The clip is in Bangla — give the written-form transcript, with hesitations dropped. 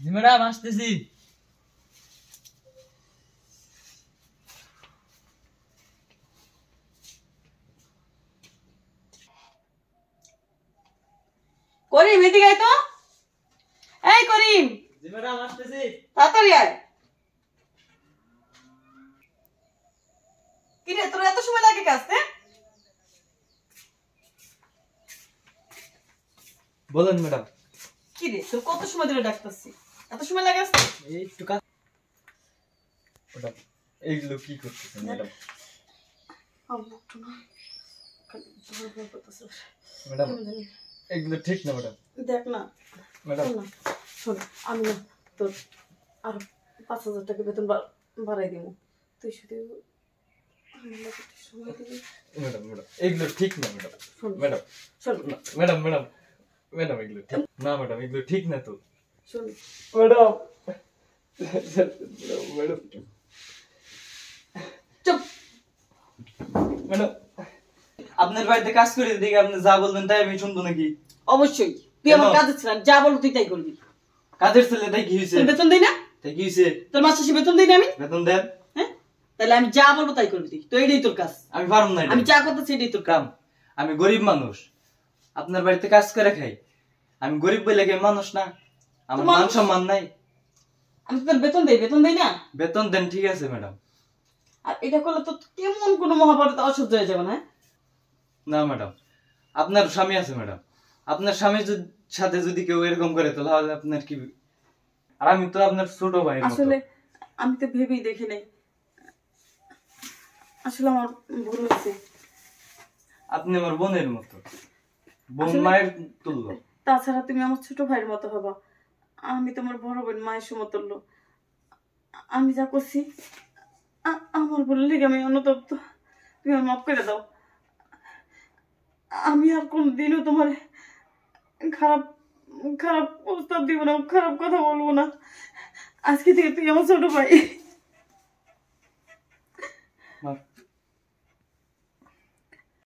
জি ম্যাডাম আসতেছি। করিম এদিকে আয় তো। এই করিম। জি ম্যাডাম আসতেছি। তাড়াতাড়ি আয়। কি রে তোর এত সময় লাগে কাজতে? বলেন ম্যাডাম। কি রে তোর কত সময় ধরে ডাকতেছি, এত সময় লাগে আসতে? এই একটু কাজ। ম্যাডাম এইগুলো কি করতেছেন ম্যাডাম? ম্যাডাম এগুলো ঠিক না ম্যাডাম। দেখ না ম্যাডাম শোন, আমি না তোর আরো 5,000 টাকা বেতন বাড়াই দিব। তুই শুধু সময় দিবি। ম্যাডাম ম্যাডাম এগুলো ঠিক না ম্যাডাম। শোন ম্যাডাম শোন ম্যাডাম ম্যাডাম ম্যাডাম এগুলো ঠিক না ম্যাডাম, এগুলো ঠিক না তো শোন ম্যাডাম। ম্যাডাম চুপ। ম্যাডাম আপনার বাড়িতে কাজ করে দেখে আপনি যা বলবেন তাই আমি শুনবো নাকি? অবশ্যই তুই আমার কাজের ছিলাম, যা বলবো তুই তাই করবি। কাজের ছেলে তাই কি হয়েছে? তোর বেতন দেই না? তাই কি হয়েছে? তোর মাস শেষে বেতন দেই না আমি? বেতন দেন। হ্যাঁ তাহলে আমি যা বলবো তাই করবি তুই, তো এটাই তোর কাজ। আমি পারবো না, আমি যা করতেছি এটাই তোর কাজ। কাম। আমি গরিব মানুষ, আপনার বাড়িতে কাজ করে খাই। আমি গরিব বলে কি মানুষ না? আমার মান সম্মান নাই? আমি তোর বেতন দেই না? বেতন দেন ঠিক আছে ম্যাডাম। আর এটা করলে তো কেমন কোনো মহাভারত অসহ্য হয়ে যাবে না? না ম্যাডাম, আপনার স্বামী আছে ম্যাডাম, আপনার স্বামীর সাথে যদি কেউ এরকম করে তাহলে আপনার কি? আর আমি তো আপনার ছোট ভাই। আসলে আমি তো ভেবেই দেখি নাই, আসলে আমার ভুল হয়েছে। আপনি আমার বোনের মতো, বোন মায়ের তুল্য। তাছাড়া তুমি আমার ছোট ভাইয়ের মতো হবা, আমি তোমার বড় বোন মায়ের সমতুল্য। আমি যা করছি আমার ভুল লেগে আমি অনুতপ্ত, তুমি আমার মাফ করে দাও। আমি আর কোনদিনও তোমার খারাপ খারাপ প্রস্তাব দিব না, খারাপ কথা বলবো না। আজকে থেকে তুই আমার ছোট ভাই।